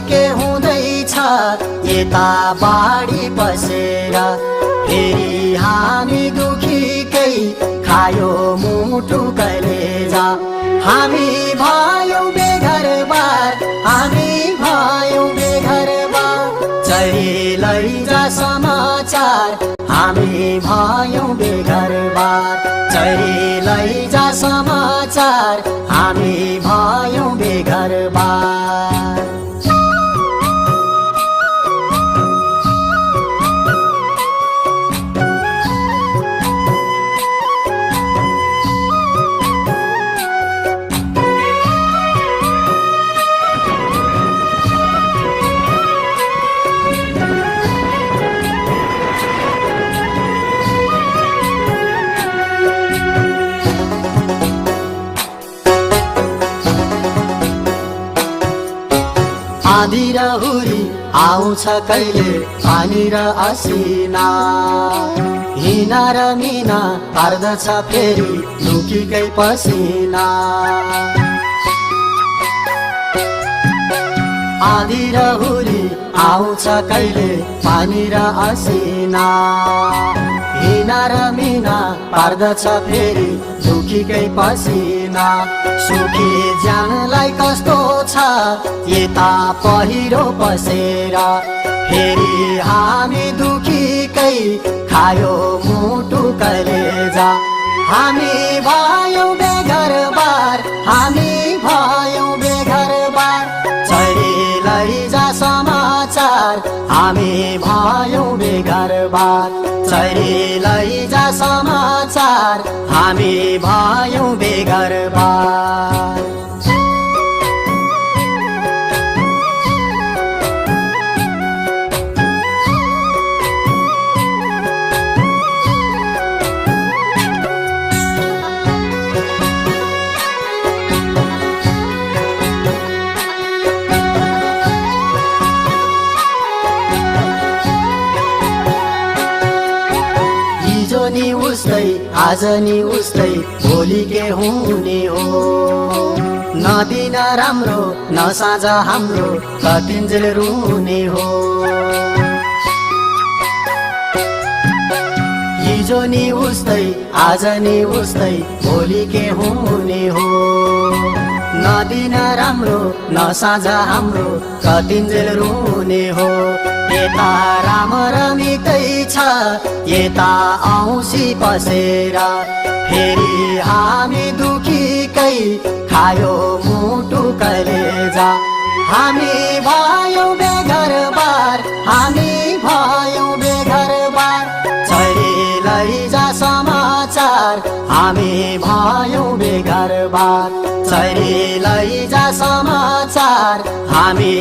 के हुँदैछ यता बाढी बसेर फेरि हामी दुखीकै खायो मुटु कलेजा हामी भयौँ बेघरबार हामी भयौँ बेघरबार चरी लैजा समाचार हामी भयौँ बेघरबार चरी लैजा समाचार हामी भयौँ बेघरबार आँधी र हुरी आउँछ कहिले पानी र असिना हिना र मिना पर्दछ फेरि लुकीकै पसिना आँधी र हुरी आउँछ कहिले पानी र असिना हिना र मिना पर्दछ फेरि दुखीकै पसिना सुखी ज्यानलाई कस्तो छ यता पहिरो पसेर फेरि हामी दुखीकै खायो मुटु कलेजा हामी भयौँ बेघरबार हामी भयौँ बेघरबार चरी लैजा समाचार हामी भयौँ बेघरबार चरी लैजा समाचार हामी भयौँ बेघरबार नि उस्तै आज नि उस्तै भोलि के हुने हो नदिन राम्रो नसाझ हाम्रो कतिन्जेल रुने हो हिजो नि उस्तै आज नि उस्तै भोलि के हुने हो नदिन राम्रो नसाझ हाम्रो कतिन्जेल रुने हो यता राम रमितै छ यता औँसी पसेर फेरि हामी दुखीकै खायो मुटु कलेजा हामी भयौँ बेघरबार हामी भयौँ बेघरबार चरी लैजा समाचार हामी भयौँ बेघरबार चरी लैजा समाचार हामी